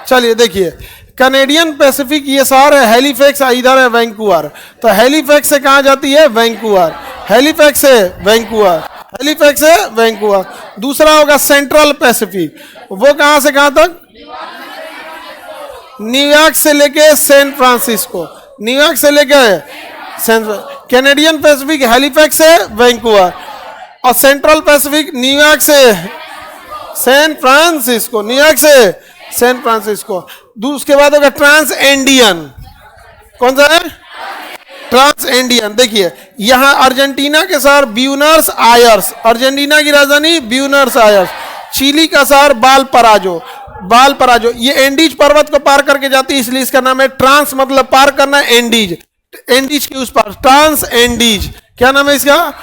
चलिए देखिए, Canadian Pacific ये शहर है, हैलिफैक्स इधर है वैंकूवर, तो हैलिफैक्स से कहाँ जाती है? वैंकूवर, हैलिफैक्स से वैंकूवर, हैलिफैक्स से वैंकूवर। दूसरा होगा सेंट्रल पैसिफिक, वो कहाँ से कहाँ तक? न्यूयॉर्क से लेके सैन फ्रांसिस्को, न्यूयॉर्क से लेके कैनेडियन पैसिफिक हैलिफैक्स से वैंकूवर, और सेंट्रल पैसिफिक न्यूयॉर्क से सैन फ्रांसिस्को, न्यूयॉर्क से सैन फ्रांसिस्को। उसके बाद होगा ट्रांस एंडियन, कौन सा है? Trans Andean. देखिए यहाँ अर्जेंटीना के शहर ब्यूनस आयर्स, अर्जेंटीना की राजधानी ब्यूनस आयर्स, चिली का शहर बालपराजो, बालपराजो। ये एंडीज पर्वत को पार करके जाती है, इसलिए इसका नाम है ट्रांस, मतलब पार करना, एंडीज, एंडीज के उस पार, ट्रांस एंडीज। क्या नाम है इसका?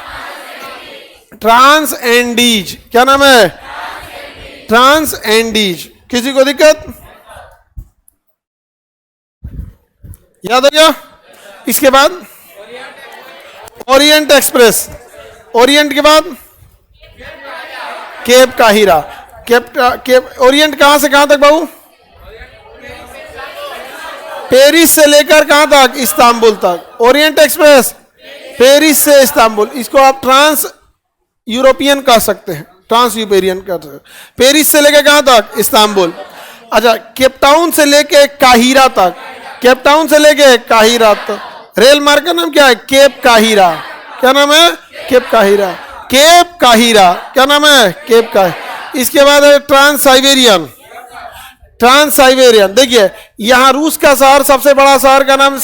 Trans Andes. क्या नाम है? Trans Andes. किसी को दिक्कत? याद हो गया? इसके बाद ओरिएंट एक्सप्रेस, ओरिएंट के बाद केप काहिरा, केप ओरिएंट कहां से कहां तक बाबू? पेरिस से लेकर कहां तक? इस्तांबुल तक। ओरिएंट एक्सप्रेस पेरिस से इस्तांबुल, इसको आप ट्रांस यूरोपियन कह सकते हैं, ट्रांस यूरोपियन कह सकते हैं। पेरिस से लेकर कहां तक? इस्तांबुल। अच्छा, केपटाउन से लेके काहिरा तक, केपटाउन से लेके काहिरा तक रेल मार्ग का नाम क्या है? केप काहिरा। क्या नाम है? केप काहिरा, केप काहिरा। क्या नाम है? केप काहिरा। इसके बाद है ट्रांस साइबेरियन, ट्रांस साइबेरियन। देखिए यहां रूस का शहर, सबसे बड़ा शहर का नाम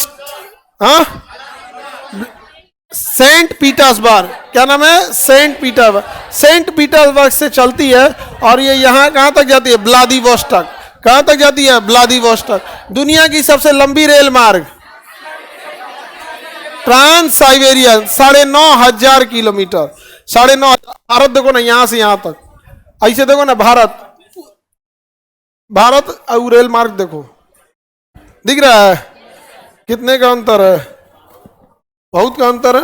सेंट पीटर्सबर्ग। क्या नाम है? Saint Petersburg. सेंट पीटर्सबर्ग से चलती है और ये यहाँ कहाँ तक जाती है? व्लादिवोस्टॉक। कहाँ तक जाती है? व्लादिवोस्टॉक। दुनिया की सबसे लंबी रेल मार्ग ट्रांस साइबेरियन, 9,500 किलोमीटर, 9,500। भारत देखो ना, यहाँ से यहाँ तक, ऐसे देखो ना, भारत, भारत और रेल मार्ग देखो, दिख रहा है कितने का अंतर है? बहुत का अंतर है।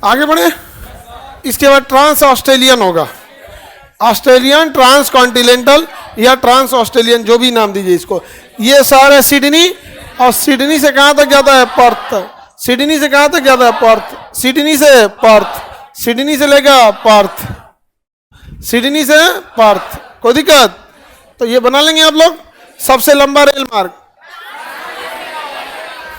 आगे बढ़े। इसके बाद ट्रांस ऑस्ट्रेलियन होगा, ऑस्ट्रेलियन ट्रांस कॉन्टिनेंटल या ट्रांस ऑस्ट्रेलियन, जो भी नाम दीजिए इसको। ये शहर है सिडनी, और सिडनी से कहां तक जाता है? पर्थ। सिडनी से कहां तक जाता है? पर्थ। सिडनी से पर्थ, सिडनी से लेकर पर्थ, सिडनी से पर्थ। कोई दिक्कत? तो ये बना लेंगे आप लोग। सबसे लंबा रेल मार्ग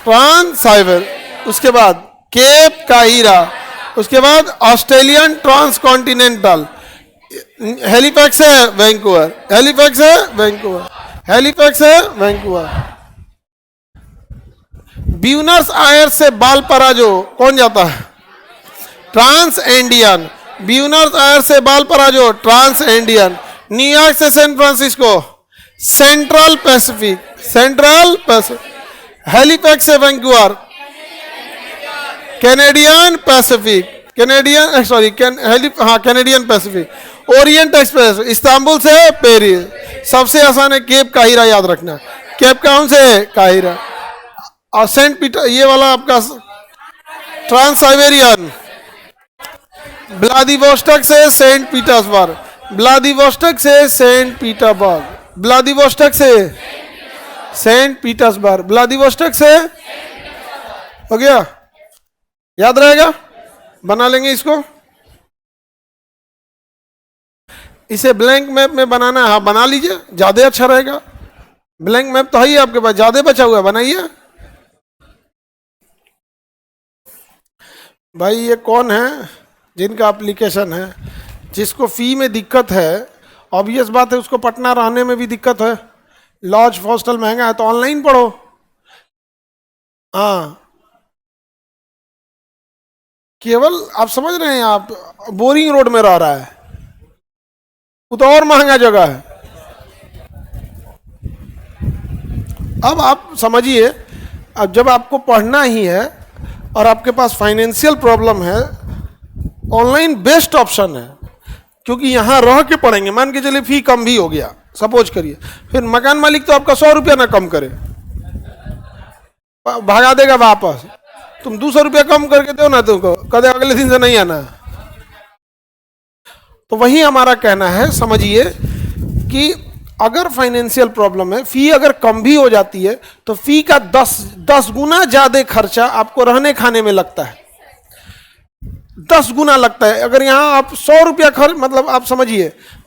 ट्रांस साइबर, उसके बाद केप काहिरा, उसके बाद ऑस्ट्रेलियन ट्रांस कॉन्टिनेंटल, हैलिफैक्स है वैंकूवर, हैलिफैक्स है वैंकूवर, हैलिफैक्स है वैंकूवर। ब्यूनस आयर्स से बालपराजो कौन जाता है? Trans endian. ब्यूनस आयर्स से बालपराजो, ट्रांस एंडियन। न्यूयॉर्क से San Francisco, Central Pacific, Central Pacific. Halifax से Vancouver, Canadian Pacific, Canadian sorry Canadian Pacific. Orient Express Istanbul से पेरिस। सबसे आसान है केप काहिरा, याद रखना, केप टाउन से काहिरा। और सेंट पीटर, ये वाला आपका ट्रांस साइबेरियन, व्लादिवोस्टॉक से सेंट पीटर्सबर्ग, व्लादिवोस्टॉक से सेंट पीटर्सबर्ग, व्लादिवोस्टॉक से सेंट पीटर्सबर्ग, व्लादिवोस्टॉक से हो गया। याद रहेगा, बना लेंगे इसको। इसे ब्लैंक मैप में बनाना है, हाँ बना लीजिए, ज्यादा अच्छा रहेगा। ब्लैंक मैप तो है ही आपके पास, ज्यादा बचा हुआ है, बनाइए। भाई ये कौन है जिनका एप्लीकेशन है, जिसको फी में दिक्कत है, ऑब्वियस बात है उसको पटना रहने में भी दिक्कत है, लॉज हॉस्टल महंगा है, तो ऑनलाइन पढ़ो। हाँ केवल आप समझ रहे हैं, आप बोरिंग रोड में रह रहा है, वो तो और महंगा जगह है। अब आप समझिए, अब जब आपको पढ़ना ही है और आपके पास फाइनेंशियल प्रॉब्लम है, ऑनलाइन बेस्ट ऑप्शन है, क्योंकि यहाँ रह के पढ़ेंगे। मान के चलिए फी कम भी हो गया, सपोज करिए, फिर मकान मालिक तो आपका 100 रुपया ना कम करे, भगा देगा वापस। तुम 200 रुपया कम करके दो ना, तुमको कदे अगले दिन से नहीं आना। तो वही हमारा कहना है, समझिए कि अगर फाइनेंशियल प्रॉब्लम है, फी अगर कम भी हो जाती है तो फी का 10 गुना ज्यादा खर्चा आपको रहने खाने में लगता है, 10 गुना लगता है। अगर यहाँ आप 100 रुपया खर्च, मतलब आप समझिए